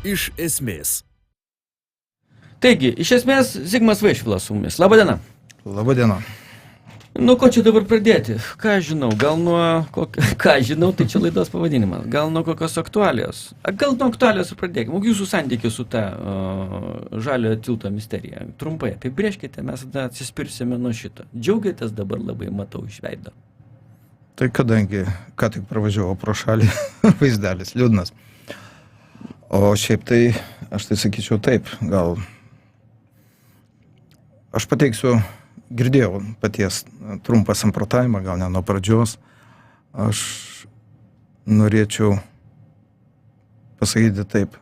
Iš esmės. Taigi, iš esmės, Zigmas Vaišvilas su mumis. Labadiena. Labadiena. Nu, ko čia dabar pradėti? Ką žinau, gal nuo... Ką žinau, tai čia laidos pavadinimas. Gal nuo kokios aktualijos? Gal nuo aktualijos ir pradėkime. Jūsų santykių su ta žaliojo tilto misterija. Trumpai apibrėžkite, mes tada atsispirsime nuo šito. Džiaugiatės dabar labai, matau, iš veido. Tai kadangi ką tik pravažiavau pro šalį, vaizdelis liūdnas. O šiaip tai, aš tai sakyčiau taip, gal... Aš pateiksiu... Girdėjau paties trumpą samprotavimą, gal ne nuo pradžios. Aš norėčiau pasakyti taip.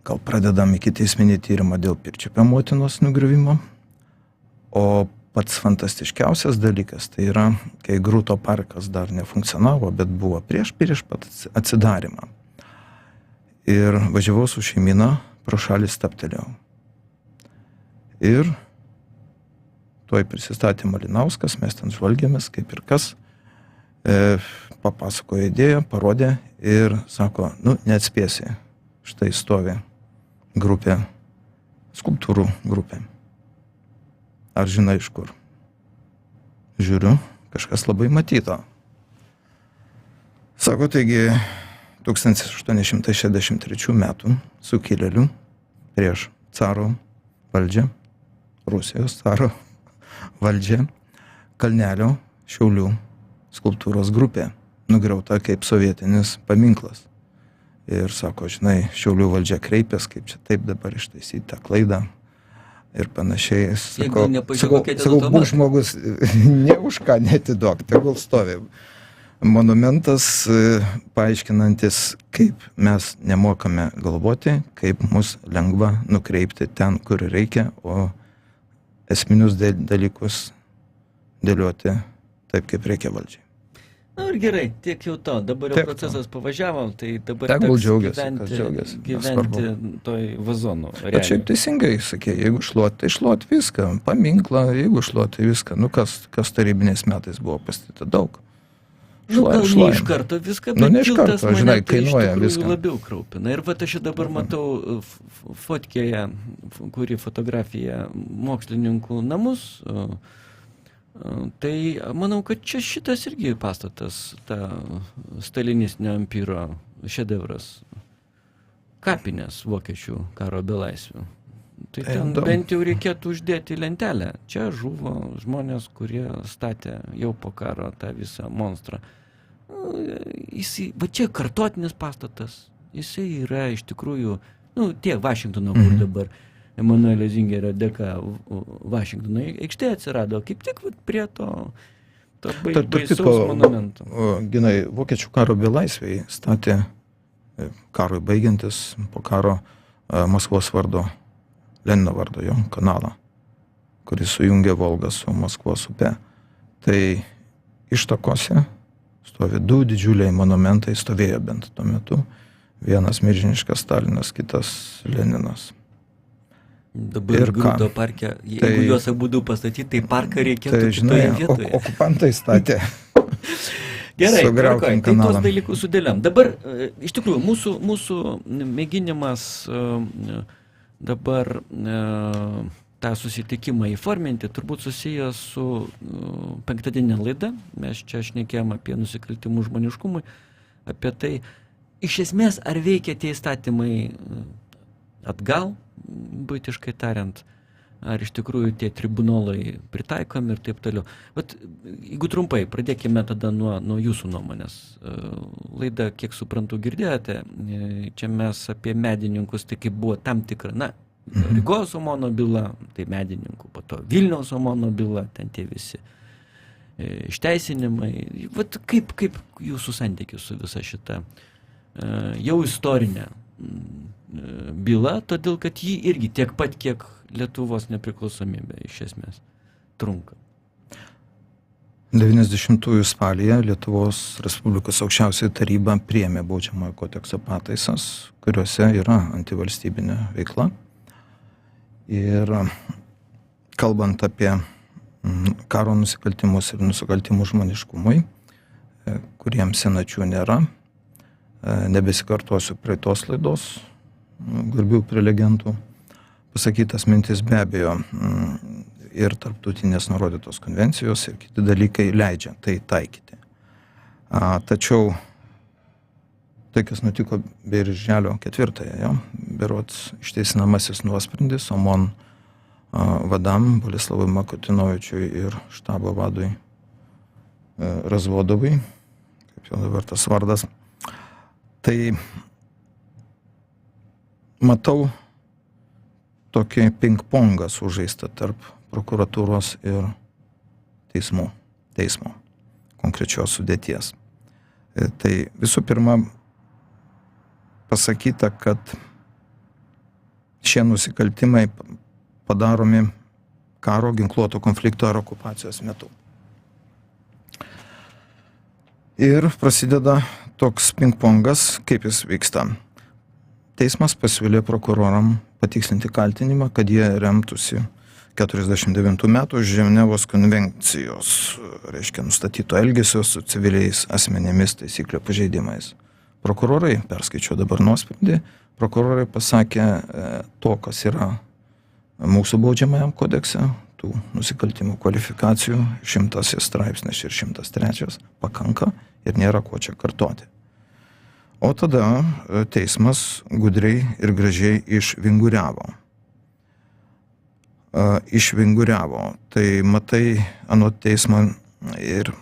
Gal pradedam ikiteisminį tyrimą dėl Pirčiupio motinos nugriuvimo. O pats fantastiškiausias dalykas tai yra, kai Grūto parkas dar nefunkcionavo, bet buvo prieš pat atsidarimą. Ir važiavau su šeimina, pro šalį stabtelėjau. Ir tuoj prisistatė Malinauskas, mes ten žvalgėmės, kaip ir kas, papasakojo idėją, parodė ir sako, neatspėsi, štai stovi grupė, skulptūrų grupė. Ar žinai iš kur? Žiūriu, kažkas labai matyto. Sako, taigi 1863 metų sukilėlių prieš caro valdžią, Rusijos caro valdžia, Kalnelio Šiaulių skulptūros grupė, nugriauta kaip sovietinis paminklas. Ir sako, žinai, Šiaulių valdžia kreipės, kaip čia taip dabar ištaisyti tą klaidą ir panašiai. Sakau, būk žmogus, ne už ką netiduok, tegul stovi. Monumentas paaiškinantis, kaip mes nemokame galvoti, kaip mus lengva nukreipti ten, kur reikia, o esminius dalykus dėlioti taip, kaip reikia valdžiai. Na ir gerai, tiek jau to. Dabar jau procesas pavažiavo, tai dabar gyventi toj vazonų. Bet šiaip teisingai sakė, jeigu šluot, tai šluot viską, paminklą, jeigu šluot, tai viską. Kas tarybiniais metais buvo pastatyta daug. Gal ne iš karto viską, bet tiltas mane tai iš tikrųjų labiau kraupina. Ir va aš dabar matau fotkėje, kuri fotografija mokslininkų namus, tai manau, kad čia šitas irgi pastatas, ta stalinistinio ampyro šedevras, kapinės vokiečių karo belaisvių. Tai ten bent jau reikėtų uždėti lentelę. Čia žuvo žmonės, kurie statė jau po karo tą visą monstrą. Va čia kartotinis pastatas. Jisai yra iš tikrųjų, tiek Vašingtono, kur dabar Emanuelio Zingerio dėka Vašingtono aikštė atsirado, kaip tik prie to baisaus monumento. Ginai, vokiečių karo belaisviai statė karui baigiantis po karo Maskvos vardo, Lenino vardo jo kanalą, kuris sujungė Volgą su Maskvos upe. Tai ištakose stovi du didžiuliai monumentai, stovėjo bent tuo metu. Vienas milžiniškas Stalinas, kitas Leninas. Dabar Grūto parke, jeigu juos abudu pastatyti, tai parką reikėtų kitoje vietoje. Okupantai statė. Gerai, tai tuos dalykus sudėliam. Dabar, iš tikrųjų, mūsų mėginimas dabar tą susitikimą įforminti turbūt susijęs su penktadienė laida. Mes čia šnekėjom apie nusikaltimus žmoniškumui, apie tai, iš esmės, ar veikia tie įstatymai atgal, buitiškai tariant, ar iš tikrųjų tie tribunolai pritaikomi ir taip toliau. Bet jeigu trumpai, pradėkime tada nuo jūsų nuomonės. Laidą, kiek suprantu, girdėjote, čia mes apie medininkus, tai kaip buvo tam tikra, Rygos Omono byla, tai medininkų, po to Vilniaus Omono byla, ten tie visi išteisinimai. Vat kaip jūsų santykis su visa šita jau istorinė byla, todėl kad ji irgi tiek pat, kiek Lietuvos nepriklausomybė iš esmės trunka. 90-ųjų spalyje Lietuvos Respublikos aukščiausioji taryba priėmė baudžiamojo kodekso pataisas, kuriuose yra antivalstybinė veikla. Ir kalbant apie karo nusikaltimus ir nusikaltimus žmoniškumui, kuriems senačių nėra, nebesikartosiu praeitos laidos garbių prelegentų pasakytas mintis. Be abejo, ir tarptautinės nurodytos konvencijos ir kiti dalykai leidžia tai taikyti. Tačiau tai, kas nutiko birželio 4-ąją, berods išteisinamasis nuosprendis OMON vadam Boleslavui Makutinovičiui ir štabo vadui Razvodovui, kaip jau dabar tas vardas, tai matau tokį ping-pongą sužaistą tarp prokuratūros ir teismo konkrečios sudėties. Tai visų pirma pasakyta, kad šie nusikaltimai padaromi karo, ginkluoto konflikto ar okupacijos metu. Ir prasideda toks ping-pongas, kaip jis vyksta. Teismas pasiūlė prokuroram patikslinti kaltinimą, kad jie remtųsi 49 metų Ženevos konvencijos, reiškia nustatyto elgesio su civiliais asmenėmis taisyklių pažeidimais. Prokurorai, perskaičiau dabar nuosprendį, prokurorai pasakė to, kas yra mūsų baudžiamajam kodekse, tų nusikaltimų kvalifikacijų, 100 straipsnis ir 103 pakanka ir nėra ko čia kartoti. O tada teismas gudriai ir gražiai išvinguriavo. Tai matai, anot teismo ir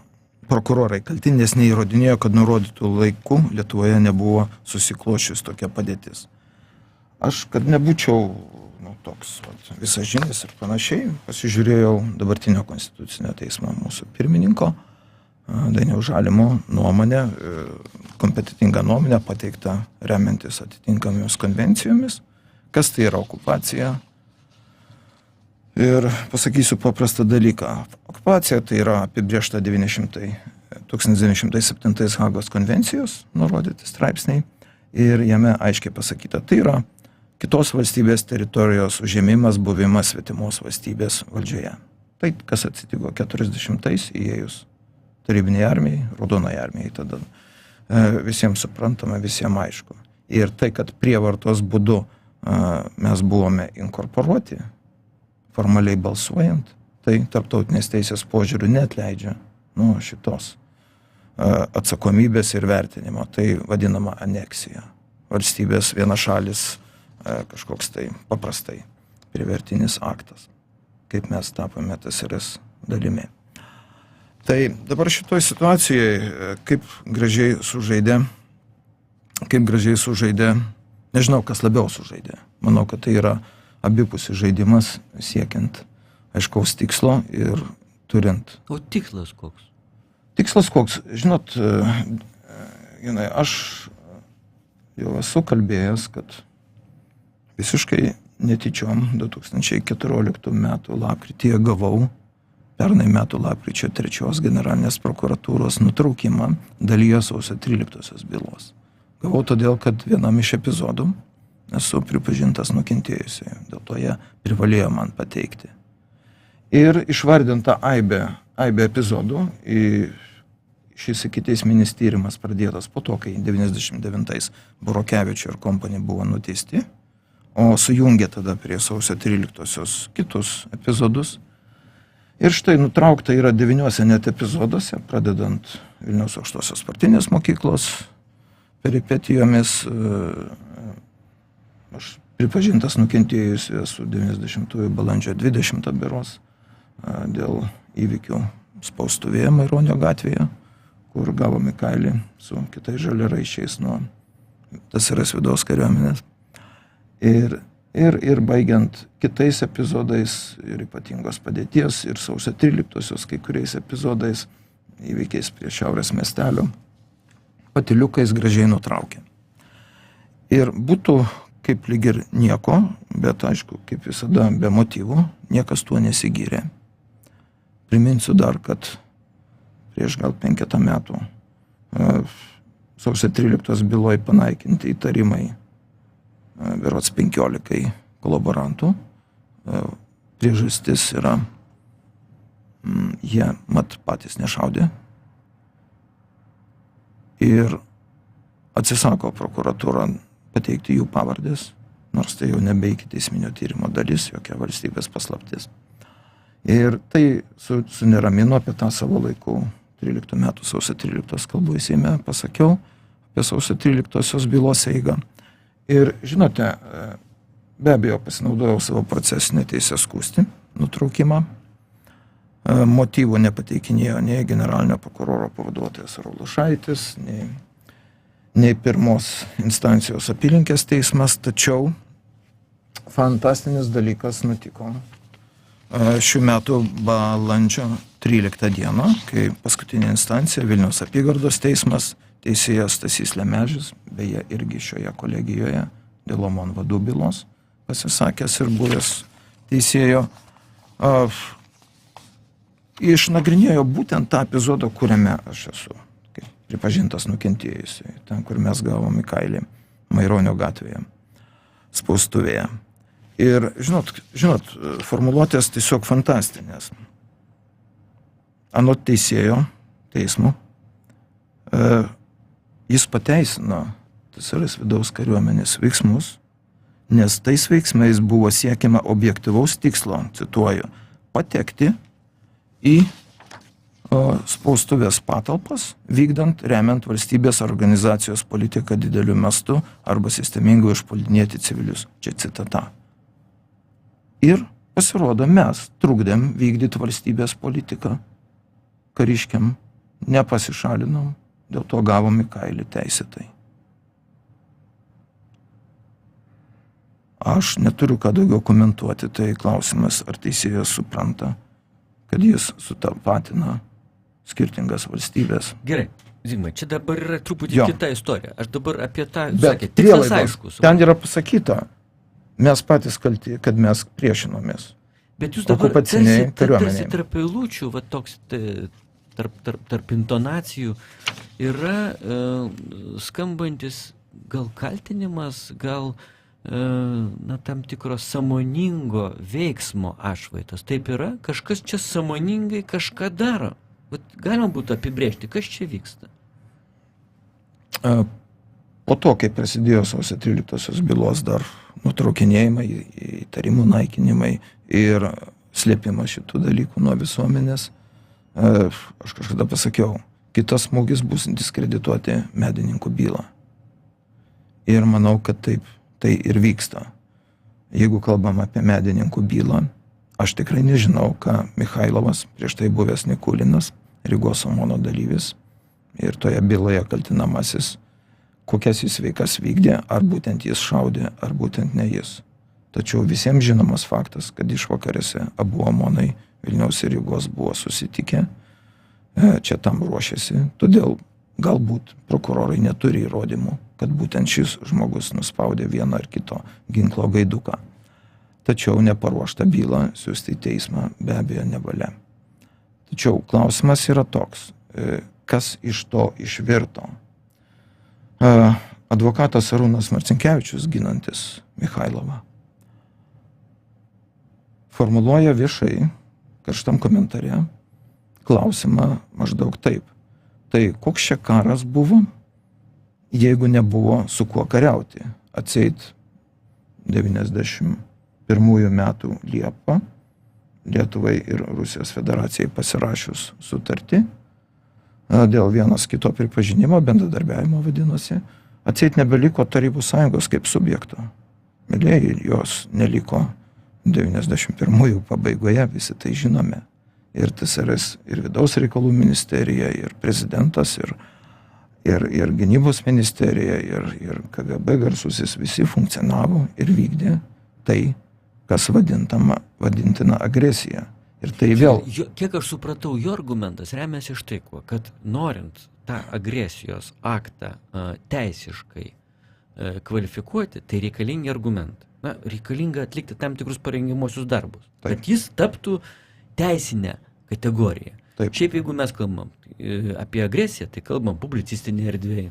prokurorai kaltinės neįrodinėjo, kad nurodytų laiku Lietuvoje nebuvo susiklošius tokia padėtis. Aš, kad nebūčiau toks visažinis ir panašiai, pasižiūrėjau dabartinio konstitucinio teismo mūsų pirmininko Dainiaus Žalimo nuomonę, kompetitingą nuomonę pateiktą remiantis atitinkamomis konvencijomis, kas tai yra okupacija. Ir pasakysiu paprastą dalyką. Okupacija tai yra apibrėžta 1907 Hagos konvencijos nurodyti straipsniai ir jame aiškiai pasakyta, tai yra kitos valstybės teritorijos užėmimas, buvimas svetimos valstybės valdžioje. Tai, kas atsitiko 40-ais įėjus tarybiniai armijai, raudonai armijai, tada visiems suprantama, visiems aišku. Ir tai, kad prievartos būdu mes buvome inkorporuoti, formaliai balsuojant, tai tarptautinės teisės požiūrių neatleidžia nuo šitos atsakomybės ir vertinimo. Tai vadinama aneksija. Valstybės vienašalis kažkoks tai paprastai privertinis aktas, kaip mes tapome TSRS dalimi. Tai dabar šitoj situacijoje kaip gražiai sužaidė, nežinau, kas labiau sužaidė. Manau, kad tai yra abipusis žaidimas siekiant aiškaus tikslo ir turint. O tikslas koks? Tikslas koks? Žinot, aš jau esu kalbėjęs, kad visiškai netyčiom 2014 metų lapkrityje gavau pernai metų lapkričio 3 generalinės prokuratūros nutraukimą dalyje sausio 13 bylos. Gavau todėl, kad vienam iš epizodų esu pripažintas nukentėjusiai, dėl to jie privalėjo man pateikti. Ir išvardinta aibė epizodų, šis ikiteisminis tyrimas pradėtas po to, kai 99 Burokevičių ir kompanija buvo nuteisti, o sujungė tada prie sausio 13 kitus epizodus. Ir štai nutraukta yra 9 net epizoduose, pradedant Vilniaus aukštosios partinės mokyklos peripetijomis. Aš pripažintas nukentėjusiu esu 90 balandžio 20 beros dėl įvykių spaustuvėje Maironio gatvėje, kur gavome kailį su kitais žaliaraiščiais nuo TSRS vidaus kariuomenės. Ir baigiant kitais epizodais ir ypatingos padėties ir sausio 13 kai kuriais epizodais įvykiais prie Šiaurės miestelio patyliukais gražiai nutraukė. Ir būtų kaip lyg ir nieko, bet aišku, kaip visada be motyvų, niekas tuo nesigyrė. Priminsiu dar, kad prieš gal 5 metų sausio 13 byloj panaikinti įtarimai berods 15 kolaborantų. Priežastis yra, jie mat patys nešaudė. Ir atsisako prokuratūra pateikti jų pavardės, nors tai jau nebe ikiteisminio tyrimo dalis, jokia valstybės paslaptis. Ir tai suneramino apie tą savo laikų 13 metų sausio 13 kalbų į Seime, pasakiau apie sausio 13 bylos eigą. Ir žinote, be abejo pasinaudojau savo procesinę teisę skųsti nutraukimą. Motyvų nepateikinėjo nei generalinio prokuroro pavaduotojas Arulašaitis, nei pirmos instancijos apylinkės teismas, tačiau fantastinis dalykas nutiko šių metų balandžio 13 dieną, kai paskutinė instancija Vilniaus apygardos teismas, teisėjas Stasys Lemežis, beje irgi šioje kolegijoje dėl OMON vadų bylos pasisakęs ir buvęs teisėjo, išnagrinėjo būtent tą epizodą, kuriame aš esu pripažintas nukentėjusiu, ten, kur mes gavom į kailį Maironio gatvėje, spaustuvėje. Ir žinot, formuluotės tiesiog fantastinės. Anot teisėjo, teismo, jis pateisino TSRS vidaus kariuomenės veiksmus, nes tais veiksmais buvo siekiama objektyvaus tikslo, cituoju, patekti į spaustuvės patalpas, vykdant, remiant valstybės organizacijos politiką dideliu mastu arba sistemingai užpuldinėti civilius. Čia citata. Ir pasirodo, mes trukdėm vykdyti valstybės politiką, kariškiam nepasišalinom, dėl to gavom į kailį teisėtai. Aš neturiu ką daugiau komentuoti, tai klausimas, ar teisėjas supranta, kad jis sutapatina skirtingas valstybės. Gerai, Zigmai, čia dabar yra truputį kita istorija. Aš dabar apie tą, bet tikslas aiškus. Ten yra pasakyta, mes patys kalti, kad mes priešinomės. Bet jūs dabar tarsi tarp eilučių, va toks tarp intonacijų yra skambantis gal kaltinimas, gal tam tikro sąmoningo veiksmo atšvaitas. Taip yra, kažkas čia sąmoningai kažką daro. Vat galima būtų apibrėžti, kas čia vyksta. Po to, kai prasidėjo sausio 13 bylos dar nutraukinėjimai, įtarimų naikinimai ir slėpimas šitų dalykų nuo visuomenės, aš kažkada pasakiau, kitas smūgis bus diskredituoti medininkų bylą. Ir manau, kad taip tai ir vyksta. Jeigu kalbam apie medininkų bylą, aš tikrai nežinau, ką Michailovas, prieš tai buvęs Nikulinas, Rygos OMONo dalyvis, ir toje byloje kaltinamasis, kokias jis veikas vykdė, ar būtent jis šaudė, ar būtent ne jis. Tačiau visiems žinomas faktas, kad išvakarėse abu OMONai Vilniaus ir Rygos buvo susitikę, čia tam ruošėsi, todėl galbūt prokurorai neturi įrodymų, kad būtent šis žmogus nuspaudė vieną ar kito ginklo gaiduką. Tačiau neparuoštą bylą siųsti į teismą be abejo nevalia. Tačiau klausimas yra toks, kas iš to išvirto. Advokatas Arūnas Marcinkevičius, ginantis Michailovą, formuluoja viešai karštam komentare klausimą maždaug taip. Tai koks čia karas buvo, jeigu nebuvo su kuo kariauti? Atseit 91 metų Liepą Lietuvai ir Rusijos federacijai pasirašius sutartį dėl vienas kito pripažinimo, bendradarbiavimo vadinosi, atseit nebeliko Tarybų Sąjungos kaip subjekto. Mėlėjai, jos neliko 91 pabaigoje, visi tai žinome. Ir TSRS, ir vidaus reikalų ministerija, ir prezidentas, ir gynybos ministerija, ir KGB garsusis, visi funkcionavo ir vykdė tai, kas vadintina agresija. Ir tai vėl... Kiek aš supratau, jo argumentas remiasi štai kuo, kad norint tą agresijos aktą teisiškai kvalifikuoti, tai reikalingi argumentai. Reikalinga atlikti tam tikrus parengimuosius darbus. Taip. Kad jis taptų teisinę kategoriją. Taip. Šiaip jeigu mes kalbam apie agresiją, tai kalbam publicistinėje erdvėje.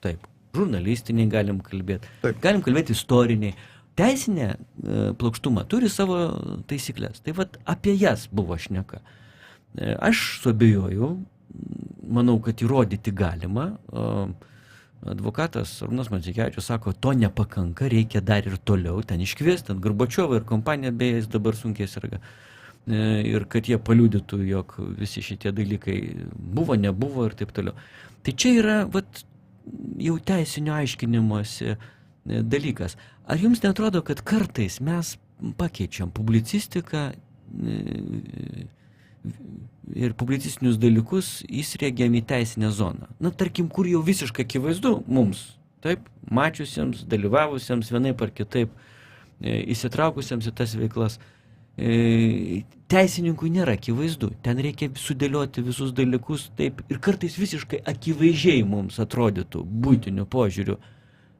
Taip. Žurnalistiniai galim kalbėti. Taip. Galim kalbėti istoriniai. Teisinė plokštuma turi savo taisyklės. Tai vat apie jas buvo šneka. Aš suabejoju, manau, kad įrodyti galima. advokatas Arūnas Marcinkevičius sako, to nepakanka, reikia dar ir toliau ten iškviesti, ten Gorbačiovą ir kompaniją, beje, jis dabar sunkiai serga. Ir kad jie paliudytų, jog visi šitie dalykai buvo, nebuvo ir taip toliau. Tai čia yra vat, jau teisinio aiškinimuose dalykas. Ar jums neatrodo, kad kartais mes pakeičiam publicistiką ir publicistinius dalykus įsriegiam į teisinę zoną? Na, tarkim, kur jau visiškai akivaizdu mums, taip, mačiusiems, dalyvavusiems vienaip ar kitaip, įsitraukusiems į tas veiklas, teisininkui nėra akivaizdu. Ten reikia sudėlioti visus dalykus taip ir kartais visiškai akivaizdžiai mums atrodytų būtiniu požiūriu.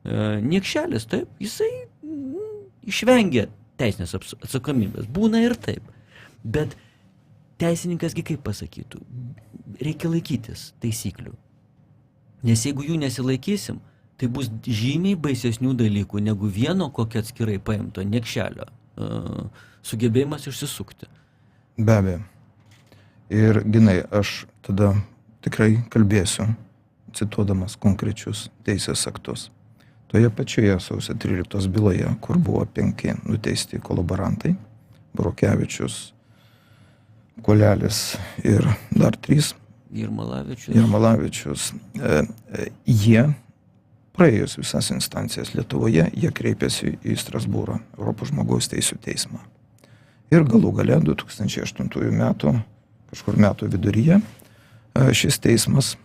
Niekšelis, taip, jisai išvengia teisinės atsakomybės. Būna ir taip. Bet teisininkasgi kaip pasakytų, reikia laikytis taisyklių. Nes jeigu jų nesilaikysim, tai bus žymiai baisesnių dalykų negu vieno kokio atskirai paimto niekšelio sugebėjimas išsisukti. Be abejo. Ir Ginai, aš tada tikrai kalbėsiu, cituodamas konkrečius teisės aktus. Toje pačioje sausio 13 byloje, kur buvo 5 nuteisti kolaborantai, Burokevičius, Kolelis ir dar 3. Jarmalavičius. Jie, praėjus visas instancijas Lietuvoje, jie kreipėsi į Strasbūro Europos žmogaus teisių teismą. Ir galų gale 2008 metų, kažkur metų viduryje, šis teismas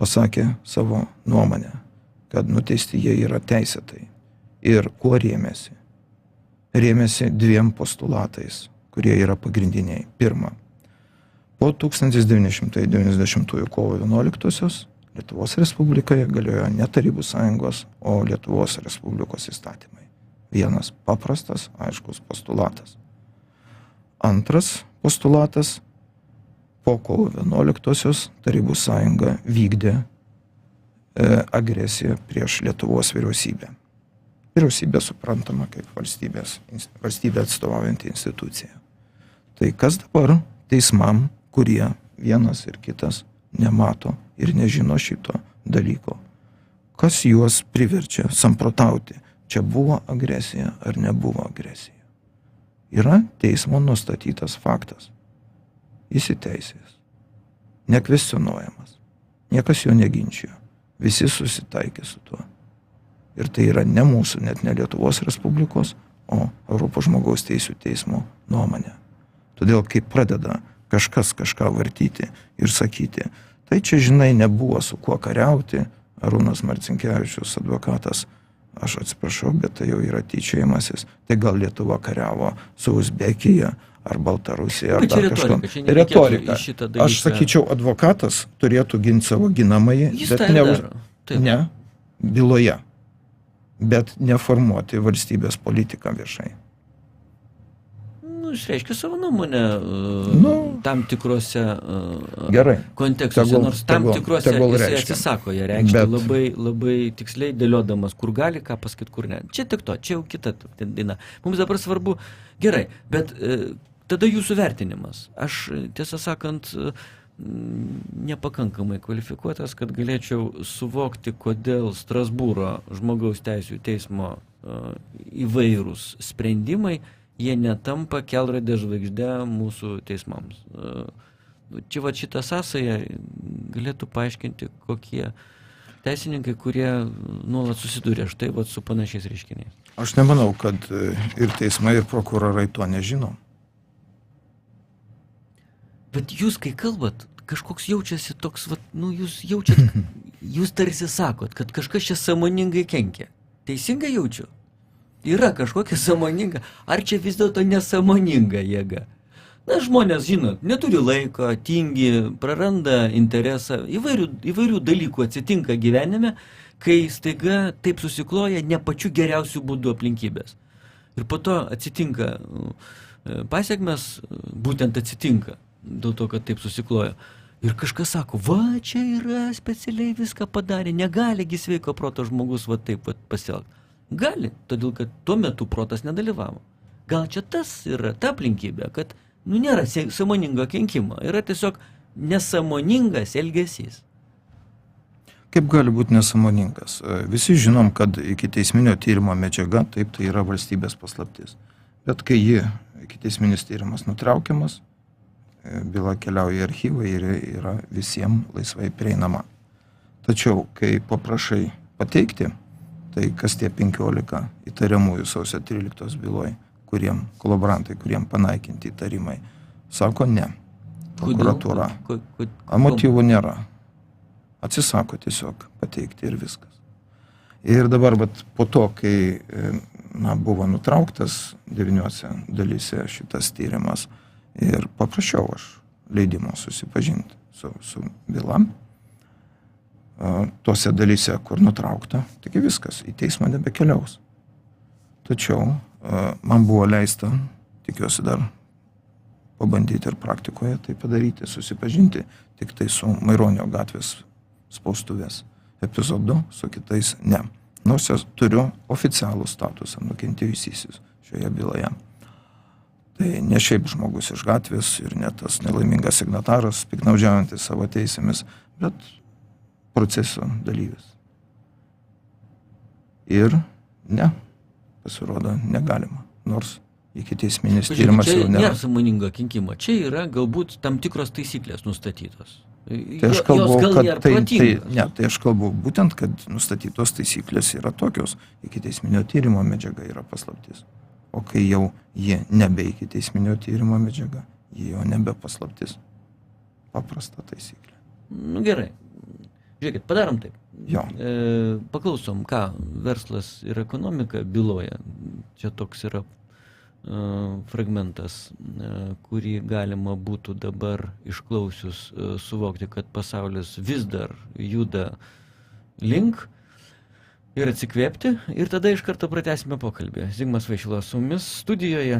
pasakė savo nuomonę, kad nuteisti jie yra teisėtai. Ir kuo rėmėsi? Rėmėsi 2 postulatais, kurie yra pagrindiniai. Pirma, po 1990 kovo 11 Lietuvos Respublikoje galiojo ne Tarybų Sąjungos, o Lietuvos Respublikos įstatymai. Vienas paprastas, aiškus postulatas. Antras postulatas, po kovo 11 Tarybų Sąjunga vykdė agresiją prieš Lietuvos vyriausybę. Vyriausybė suprantama kaip valstybė atstovaujanti institucija. Tai kas dabar teismam, kurie vienas ir kitas nemato ir nežino šito dalyko? Kas juos priverčia samprotauti, čia buvo agresija ar nebuvo agresija? Yra teismo nustatytas faktas. Jis įteisės. Nekvestionuojamas. Niekas jo neginčijo. Visi susitaikė su tuo. Ir tai yra ne mūsų, net ne Lietuvos Respublikos, o Europos žmogaus teisių teismo nuomonė. Todėl, kai pradeda kažkas kažką vartyti ir sakyti, tai čia, žinai, nebuvo su kuo kariauti, Arūnas Marcinkevičius, advokatas, aš atsiprašau, bet tai jau yra tyčiojimasis, tai gal Lietuva kariavo su Uzbekija ar Baltarusija, ar dar kažko. Retorika. Aš sakyčiau, advokatas turėtų ginti savo ginamąjį, bet ne byloje, bet neformuoti valstybės politiką viešai. Išreiškia savo nuomonę tam tikrose kontekstuose, nors tam tikrose jisai atsisako ją reikšti, labai tiksliai dėliodamas, kur gali, ką pasakyti, kur ne. Čia tik to, čia jau kita daina. Mums dabar svarbu, gerai, bet tada jūsų vertinimas. Aš, tiesą sakant, nepakankamai kvalifikuotas, kad galėčiau suvokti, kodėl Strasbūro žmogaus teisių teismo įvairūs sprendimai jie netampa kelrodė žvaigždė mūsų teismams. Čia va šitą sąsają galėtų paaiškinti kokie teisininkai, kurie nuolat susiduria štai va su panašiais reiškiniais. Aš nemanau, kad ir teismai, ir prokurorai to nežino. Bet jūs, kai kalbat, kažkoks jaučiasi toks, va, jūs jaučiat, jūs tarsi sakot, kad kažkas čia sąmoningai kenkia. Teisingai jaučiu? Yra kažkokia sąmoninga, ar čia vis dėlto nesąmoninga jėga? Na, žmonės, žinot, neturi laiko, tingi, praranda interesą, įvairių dalykų atsitinka gyvenime, kai staiga taip susikloja ne pačiu geriausiu būdu aplinkybės. Ir po to atsitinka pasiekmes, būtent atsitinka, dėl to, kad taip susikloja. Ir kažkas sako, va, čia yra specialiai viską padarė, negaligi sveiko proto žmogus va taip va pasielgti. Gali, todėl kad tuo metu protas nedalyvavo. Gal čia tas yra ta aplinkybė, kad nėra sąmoningo kenkimo, yra tiesiog nesąmoningas elgesys. Kaip gali būti nesąmoningas? Visi žinom, kad iki teisminio tyrimo medžiaga, taip, tai yra valstybės paslaptis. Bet kai iki teisminis tyrimas nutraukiamas, byla keliauja į archyvą ir yra visiems laisvai prieinama. Tačiau, kai paprašai pateikti, tai kas tie 15 įtariamųjų sausio 13 byloj, kolaborantai, kuriem panaikinti įtarimai, sako ne. Prokuratūra. Motyvų nėra. Atsisako tiesiog pateikti ir viskas. Ir dabar po to, kai buvo nutrauktas 9 dalyse šitas tyrimas ir paprašiau aš leidimo susipažinti su byla, tuose dalyse, kur nutraukta, taigi viskas, į teismą nebekeliaus. Tačiau man buvo leista, tikiuosi dar pabandyti ir praktikoje tai padaryti, susipažinti tik tai su Maironio gatvės spaustuvės epizodu, su kitais ne. Nors aš turiu oficialų statusą nukentėjusysis šioje byloje. Tai ne šiaip žmogus iš gatvės ir ne tas nelaimingas signataras, piktnaudžiaujantis savo teisėmis, bet proceso dalyvis. Ir ne, pasirodo, negalima, nors iki teisminis tyrimas jau nėra. Čia nėra sąmoninga kenkimo, čia yra galbūt tam tikros taisyklės nustatytos. Tai aš kalbu, tai aš kalbu būtent, kad nustatytos taisyklės yra tokios, iki teisminio tyrimo medžiaga yra paslaptis. O kai jau jie nebe iki teisminio tyrimo medžiaga, jie jau nebe paslaptis. Paprasta taisyklė. Nu gerai. Žiūrėkit, padarom taip. Jo. Paklausom, ką verslas ir ekonomika byloja. Čia toks yra fragmentas, kurį galima būtų dabar išklausius suvokti, kad pasaulis vis dar juda link ir atsikvėpti. Ir tada iš karto pratęsime pokalbį. Zigmas Vaišvilas su mumis studijoje,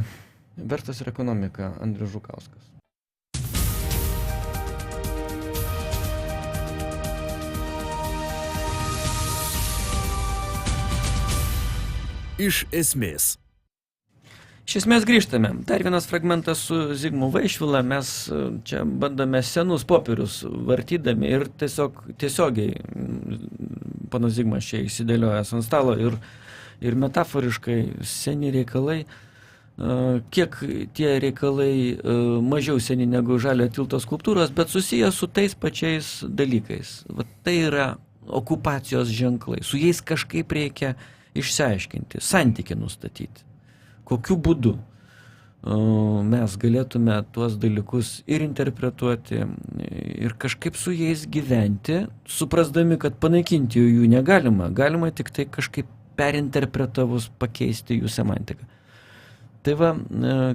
verslas ir ekonomika, Andrius Žukauskas. Iš esmės. Iš esmės grįžtame. Dar vienas fragmentas su Zigmu Vaišvila. Mes čia bandome senus popierius vartydami ir tiesiogiai panas Zigmas čia įsidėliojęs ant stalo ir metaforiškai seni reikalai. Kiek tie reikalai mažiau seni negu Žaliojo tilto skulptūros, bet susiję su tais pačiais dalykais. Vat tai yra okupacijos ženklai. Su jais kažkaip reikia išsiaiškinti, santykį nustatyti. Kokiu būdu mes galėtume tuos dalykus ir interpretuoti, ir kažkaip su jais gyventi, suprasdami, kad panaikinti jų negalima. Galima tik tai kažkaip perinterpretavus pakeisti jų semantiką. Tai va,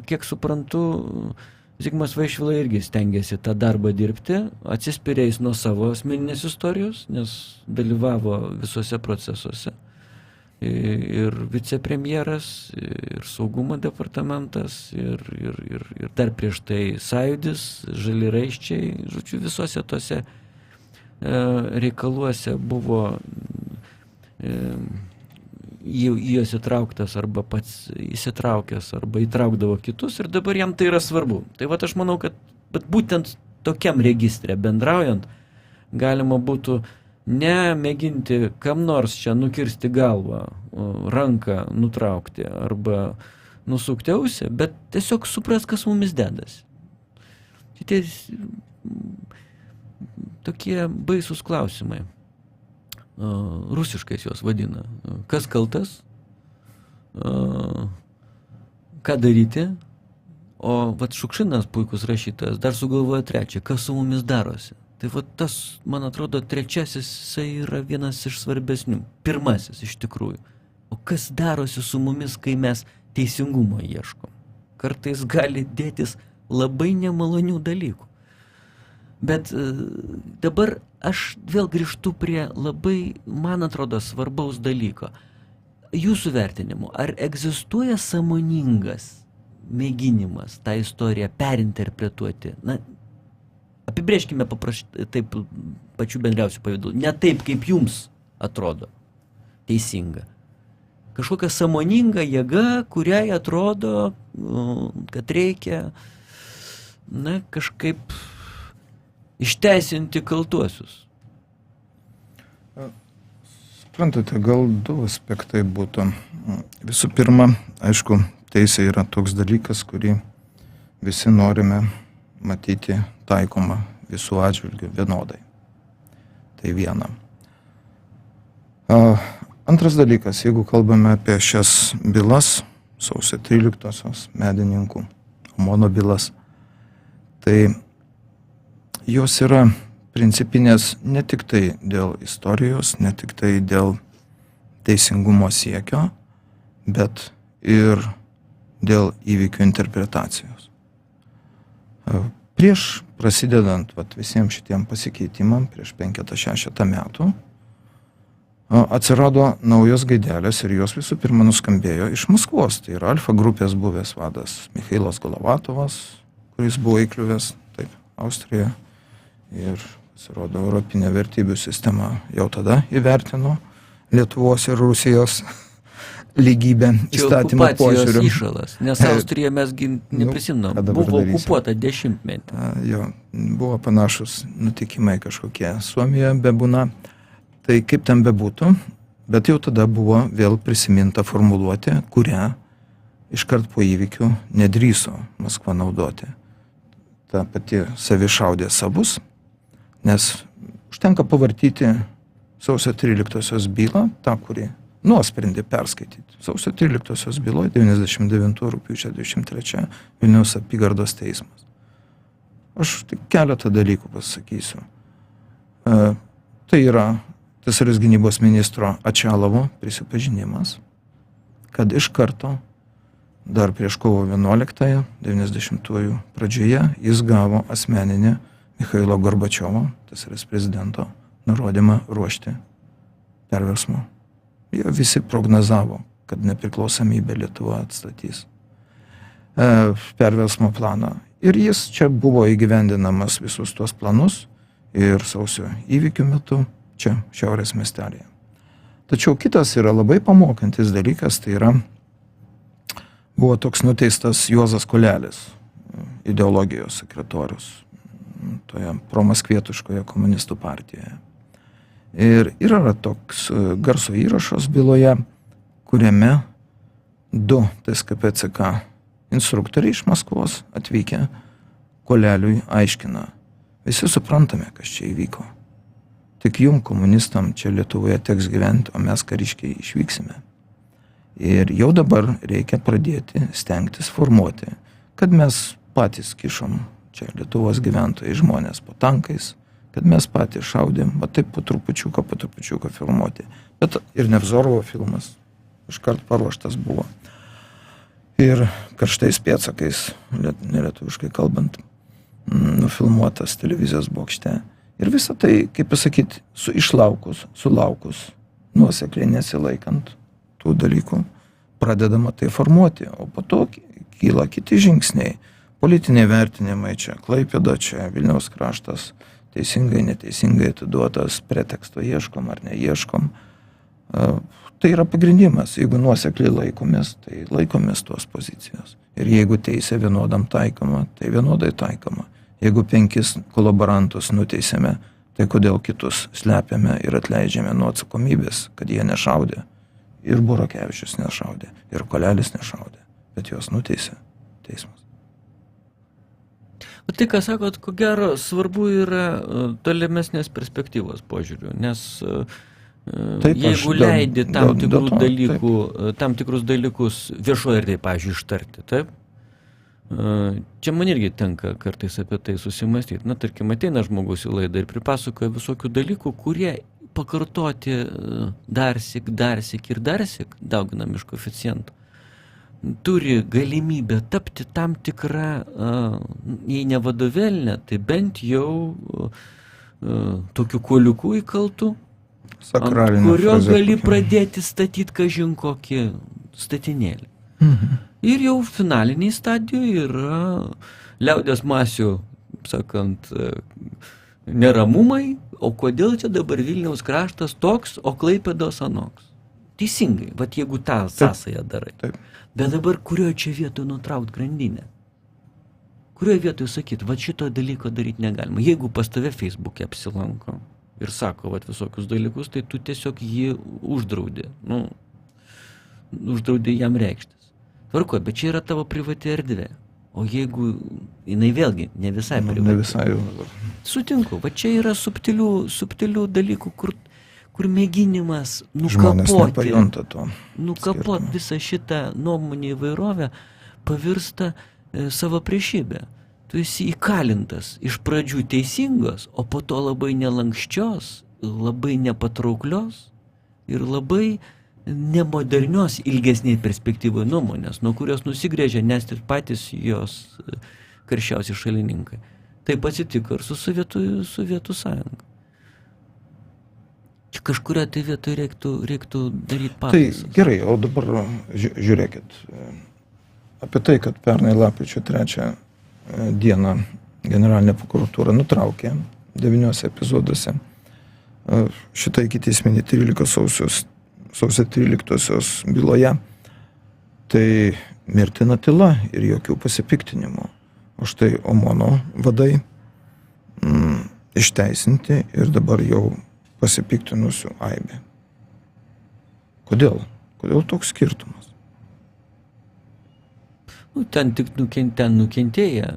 kiek suprantu, Zigmas Vaišvila irgi stengiasi tą darbą dirbti, atsispyrėjęs nuo savo asmeninės istorijos, nes dalyvavo visuose procesuose. Ir vicepremjeras, ir saugumo departamentas, ir dar prieš tai Sąjūdis, Žali raiščiai, žodžiu, visuose tose reikaluose buvo į juos įtrauktas arba pats įsitraukęs, arba įtraukdavo kitus, ir dabar jam tai yra svarbu. Tai vat aš manau, kad būtent tokiam registre bendraujant galima būtų ne mėginti kam nors čia nukirsti galvą, ranką nutraukti arba nusukti ausį, bet tiesiog supras, kas mumis dedasi. Šitie tokie baisūs klausimai. Rusiškais juos vadina. Kas kaltas? Ką daryti? O vat Šukšinas, puikus rašytojas, dar sugalvoja trečią. Kas su mumis darosi? Tai va tas, man atrodo, trečiasis jisai yra vienas iš svarbesnių. Pirmasis iš tikrųjų. O kas darosi su mumis, kai mes teisingumo ieškom? Kartais gali dėtis labai nemalonių dalykų. Bet dabar aš vėl grįžtu prie labai, man atrodo, svarbaus dalyko. Jūsų vertinimu, ar egzistuoja sąmoningas mėginimas tą istoriją perinterpretuoti? Na, apibrėžkime taip pačių bendriausių pavyzdžių. Ne taip, kaip jums atrodo teisinga. Kažkokia sąmoninga jėga, kuriai atrodo, kad reikia kažkaip išteisinti kaltuosius. Suprantate, gal du aspektai būtų. Visų pirma, aišku, teisė yra toks dalykas, kurį visi norime matyti taikomą visų atžvilgių vienodai. Tai viena. Antras dalykas, jeigu kalbame apie šias bylas, sausio 13-osios medininkų, OMONO bylas, tai jos yra principinės ne tik tai dėl istorijos, ne tik tai dėl teisingumo siekio, bet ir dėl įvykių interpretacijos. Prieš prasidedant visiems šitiem pasikeitimam, prieš 5-6 metų, atsirado naujos gaidelės ir jos visų pirma nuskambėjo iš Maskvos. Tai yra Alfa grupės buvęs vadas Michailas Golovatovas, kuris buvo įkliuvęs, taip, Austrija. Ir pasirodo, Europinė vertybių sistema jau tada įvertino Lietuvos ir Rusijos lygybę įstatymo požiūriu. Okupacijos įšalas, nes Austrija mesgi neprisimnom, buvo okupuota 10-metį. Jo, buvo panašus nutikimai kažkokie Suomijoje bebūna. Tai kaip ten bebūtų, bet jau tada buvo vėl prisiminta formuluotė, kurią iškart po įvykių nedrįso Maskva naudoti. Ta pati savišaudė savus, nes užtenka pavartyti sausio 13-osios bylą, tą, kuri nuosprendį perskaityti. Sausio 13-osios byloje 99 rugpjūčio 23 Vilniaus apygardos teismas. Aš tik keletą dalykų pasakysiu. Tai yra Tsrs gynybos ministro Ačialovo prisipažinimas, kad iš karto dar prieš kovo 11-ąją, 90-ųjų pradžioje, jis gavo asmeninį Michailo Gorbačiovo, Tsrs prezidento, nurodymą ruošti perversmo. Jie visi prognozavo, kad nepriklausomybę Lietuva atstatys perversmo planą. Ir jis čia buvo įgyvendinamas visus tuos planus ir sausio įvykių metu čia Šiaurės miestelėje. Tačiau kitas yra labai pamokantis dalykas, tai yra buvo toks nuteistas Juozas Kolelis, ideologijos sekretorius toje promaskvietiškoje komunistų partijoje. Ir yra toks garso įrašas byloje, kuriame 2 TSKP-CK instruktoriai iš Maskvos atvykę Koleliui aiškina: visi suprantame, kas čia įvyko. Tik jum, komunistam, čia Lietuvoje teks gyventi, o mes kariškiai išvyksime. Ir jau dabar reikia pradėti stengtis formuoti, kad mes patys kišom čia Lietuvos gyventojai žmonės po tankais, kad mes patys šaudėm, va taip po trupučiuką filmuoti. Bet ir Nevzorovo filmas iškart paruoštas buvo. Ir karštais pėdsakais, nelietuviškai kalbant, nufilmuotas televizijos bokšte. Ir visą tai, kaip pasakyti, sulaukus, nuosekliai nesilaikant tų dalykų, pradedama tai formuoti, o po to kyla kiti žingsniai. Politiniai vertinimai čia, Klaipėda, čia Vilniaus kraštas, teisingai, neteisingai atiduotas, preteksto ieškom ar neieškom. Tai yra pagrindimas. Jeigu nuosekliai laikomės, tai laikomės tos pozicijos. Ir jeigu teisė vienodam taikoma, tai vienodai taikoma. Jeigu 5 kolaborantus nuteisėme, tai kodėl kitus slepiame ir atleidžiame nuo atsakomybės, kad jie nešaudė. Ir Burokevičius nešaudė, ir Kolelis nešaudė, bet juos nuteisė teismas. O tai, ką sakot, ko gero svarbu yra tolimesnės perspektyvos požiūrių, nes taip, jeigu leidi tam tikrus dalykus viešoje erdvėje, pavyzdžiui, ištarti, taip? Čia man irgi tenka kartais apie tai susimastyti. Na, tarkim, ateina žmogus į laidą ir pripasakoja visokių dalykų, kurie pakartoti darsik, dauginam iš koeficientų, turi galimybę tapti tam tikrą, jei ne vadovėlinę, tai bent jau tokiu kuoliuku įkaltų, ant kurio gali pradėti statyti kažin kokį statinėlį. Ir jau finaliniai stadijoje yra liaudės masių, sakant, neramumai, o kodėl čia dabar Vilniaus kraštas toks, o Klaipėdos anoks. Teisingai, vat jeigu tą sąsają darai. Taip. Bet dabar kurioje čia vietoje nutraukti grandinę? Kurioje vietoje sakyti, vat šito dalyko daryti negalima. Jeigu pas tave Facebook'e apsilanko ir sako vat visokius dalykus, tai tu tiesiog jį uždraudi. Uždraudi jam reikštis. Tvarko, bet čia yra tavo privati erdvė. O jeigu jinai vėlgi ne visai privati. Ne visai jau. Sutinku, va čia yra subtilių dalykų, kur mėginimas Žmonės nepajunta to. nukapot visą šitą nuomonę įvairovę pavirsta savo priešybę. Tu esi įkalintas iš pradžių teisingos, o po to labai nelankščios, labai nepatrauklios ir labai nemodernios ilgesniai perspektyvoje nuomonės, nuo kurios nusigrėžia nes ir patys jos karščiausi šalininkai. Taip atsitiko ir su Sovietų sąjunga. Čia kažkuria tai vietoje reiktų daryti pataisas. Tai gerai, o dabar žiūrėkit. Apie tai, kad pernai lapkričio 3 dieną generalinė prokuratūra nutraukė 9 epizoduose šitą ikiteisminį 13 sausio 13 byloje, tai mirtina tyla ir jokių pasipiktinimų. O štai OMONo vadai išteisinti ir dabar jau pasipiktinusių aibė. Kodėl? Kodėl toks skirtumas? Ten tik nukentėję.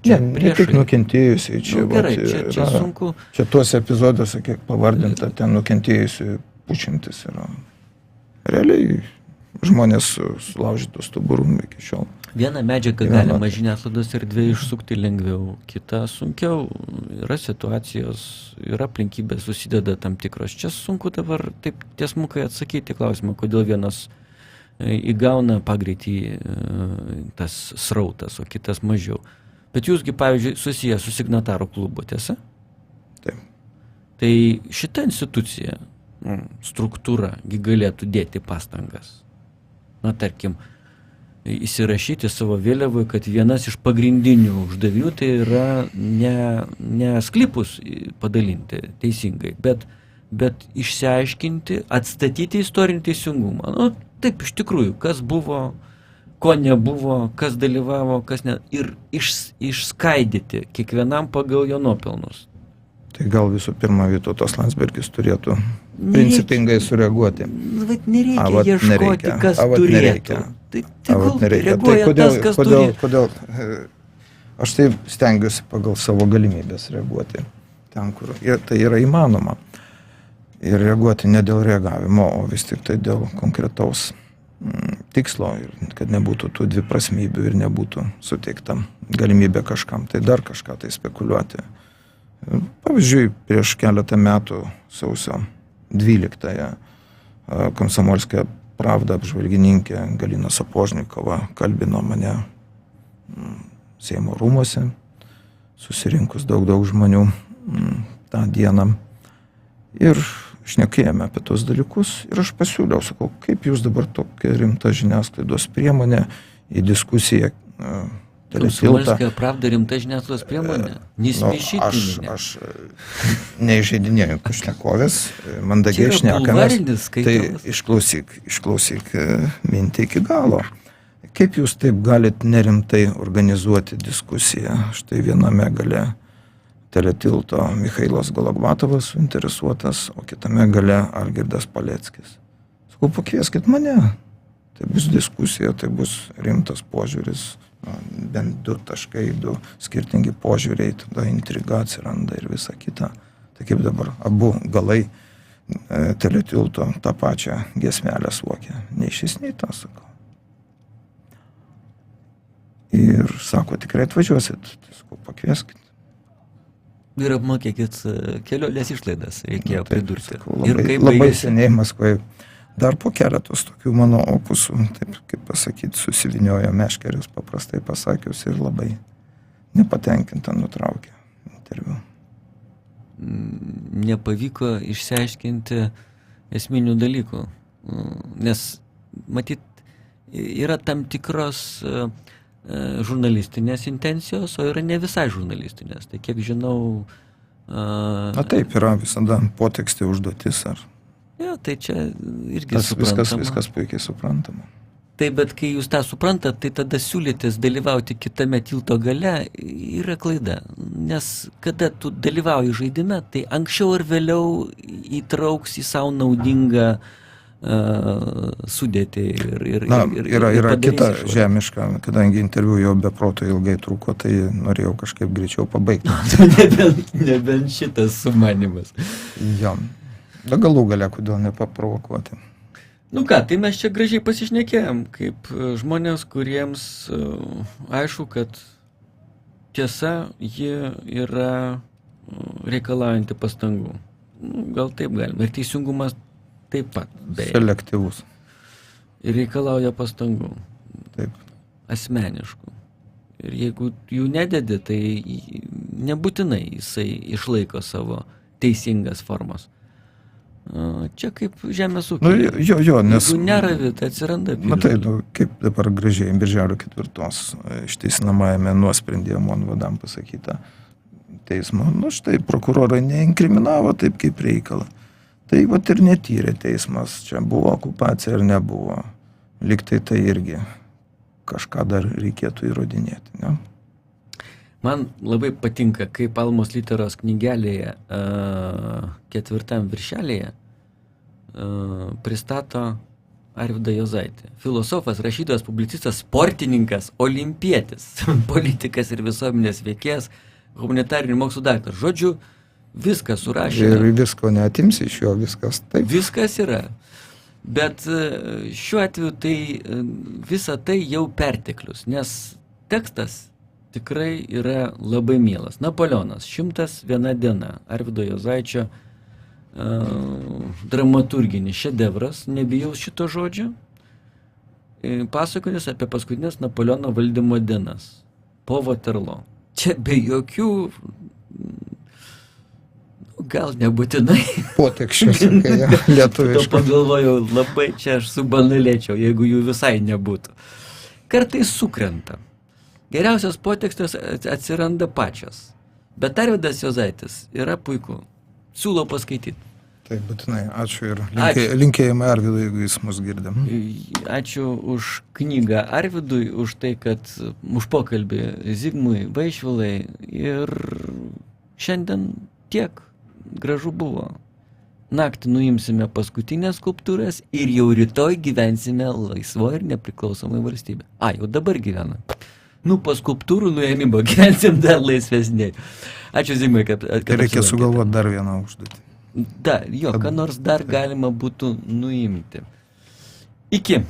Ne tik nukentėjusiai. Čia, gerai, čia sunku. Čia tuose epizoduose, kiek pavardinta, ten nukentėjusių pušimtis yra. Realiai žmonės sulaužytų stuburų iki šiol. Vieną medžiagą galima žiniasklaidos erdvėje išsukti lengviau, kitą sunkiau. Yra situacijos, yra aplinkybės, susideda tam tikros. Čia sunku dabar taip tiesmukai atsakyti klausimą, kodėl vienas įgauna pagreitį tas srautas, o kitas mažiau. Bet jūsgi, pavyzdžiui, susiję su signatarų klubu, tiesa? Taip. Tai šita institucija, struktūra, galėtų dėti pastangas. Na, tarkim, įsirašyti savo vėliavui, kad vienas iš pagrindinių uždavinių tai yra ne sklipus padalinti teisingai, bet išsiaiškinti, atstatyti istorinį teisingumą. Taip, iš tikrųjų, kas buvo, ko nebuvo, kas dalyvavo, kas ne, ir išskaidyti kiekvienam pagal jo nuopelnus. Tai gal visų pirma Vytautas Landsbergis turėtų principingai sureaguoti. Nereikia ieškoti, kas turėtų. Tai reaguoja tas, kas turi. Kodėl? Aš taip stengiuosi pagal savo galimybės reaguoti ten, kur tai yra įmanoma. Ir reaguoti ne dėl reagavimo, o vis tik tai dėl konkretaus tikslo, ir kad nebūtų tų dviprasmybių ir nebūtų suteikta galimybė kažkam tai dar kažką tai spekuliuoti. Pavyzdžiui, prieš keletą metų sausio 12 Komsomolskė Pravda apžvalgininkė Galina Sapožnikova kalbino mane Seimo rūmuose, susirinkus daug žmonių tą dieną. Ir šnekėjome apie tos dalykus ir aš pasiūliau, sakau, kaip jūs dabar tokia rimta žiniasklaidos priemonė į diskusiją teletiltą. Komsomolskė Pravda rimta žiniasklaidos priemonė? Nesmeišytinė. Aš neįžeidinėjau pašnekovės, mandagiai šnekamės. Tai išklausyk mintį iki galo. Kaip jūs taip galit nerimtai organizuoti diskusiją? Štai viename gale teletilto Michailas Gologvatovas suinteresuotas, o kitame gale Algirdas Paleckis. Sakau, pakvieskit mane. Tai bus diskusija, tai bus rimtas požiūris, bent 2 taškai, 2 skirtingi požiūriai, tada intriga atsiranda ir visa kita. Tai kaip dabar abu galai teletilto tą pačią giesmelę suokia. Nei šis, nei tas, sakau. Ir sako, tikrai atvažiuosit. Tai sakau, pakvieskit. Ir apmokėkit kelionės išlaidas, reikėjo pridurti. Labai seniai Maskvoje dar po keletos tokių mano opusų, taip kaip pasakyti, susiviniojo meškerius, paprastai pasakius, ir labai nepatenkinta nutraukė interviu. Nepavyko išsiaiškinti esminių dalykų, nes matyt yra tam tikros žurnalistinės intencijos, o yra ne visai žurnalistinės. Tai kiek žinau... Na taip, yra visada potekstė užduotis. Jo, tai čia irgi suprantama. Viskas puikiai suprantama. Taip, bet kai jūs tą suprantat, tai tada siūlytis dalyvauti kitame tilto gale yra klaida. Nes kada tu dalyvauji žaidime, tai anksčiau ar vėliau įtrauks į savo naudingą sudėtį ir yra kita žemiška, kadangi interviu jau be proto ilgai truko, tai norėjau kažkaip greičiau pabaigti. Nebent šitas sumanimas. Jo. Da galų gale, kodėl nepaprovokuoti. Nu ką, tai mes čia gražiai pasišnekėjom, kaip žmonės, kuriems aišku, kad tiesa, ji yra reikalaujanti pastangų. Gal taip galima. Ir teisingumas taip pat. Selektyvus. Ir reikalauja pastangų. Taip. Asmeniškų. Ir jeigu jų nededi, tai nebūtinai jisai išlaiko savo teisingas formas. Čia kaip žemės ūkis. Nes... Jeigu neravi, tai atsiranda piržai. Matai, kaip dabar gražiai birželio 4 išteisinamajame nuosprendyje mon vadam pasakyta teismo. Štai prokurorai neinkriminavo taip kaip reikalą. Tai vat ir netyrė teismas. Čia buvo okupacija ar nebuvo. Liktai tai irgi kažką dar reikėtų įrodinėti, ne? Man labai patinka, kaip Almos Literos knygelėje 4 viršelėje pristato Arvydą Juozaitį. Filosofas, rašytojas, publicistas, sportininkas, olimpietis, politikas ir visuomenės veikėjas, humanitarinių mokslų daktaras. Žodžiu, viską surašė. Ir visko neatimsi iš jo, viskas taip. Viskas yra. Bet šiuo atveju tai visa tai jau perteklius, nes tekstas tikrai yra labai mielas. Napoleonas, 101 diena, Arvydo Juozaičio dramaturginis šedevras, nebijau šito žodžio, pasakojimas apie paskutinės Napoleono valdymo dienas po Waterloo. Čia be jokių, gal nebūtinai. Potekščių, sakai, lietuviškai. To pagalvojau, labai čia aš subanalėčiau, jeigu jų visai nebūtų. Kartais sukrenta. Geriausias potekstas atsiranda pačios. Bet Arvydas Juozaitis yra puiku. Siūlau paskaityti. Taip, būtinai. Ačiū ir linkėjimai Arvydui, jeigu jis mus girdim. Ačiū už knygą Arvydui, už tai, kad už pokalbį Zigmui Vaišvilai. Ir šiandien tiek. Gražu buvo. Naktį nuimsime paskutinės skulptūras ir jau rytoj gyvensime laisvoje ir nepriklausomai valstybė. Jau dabar gyvena. Po skulptūrų nuėmimo gyvensim dar laisvesniai. Ačiū Zigmai, kad reikia sugalvoti dar vieną užduotį. Ką nors dar galima būtų nuimti. Iki.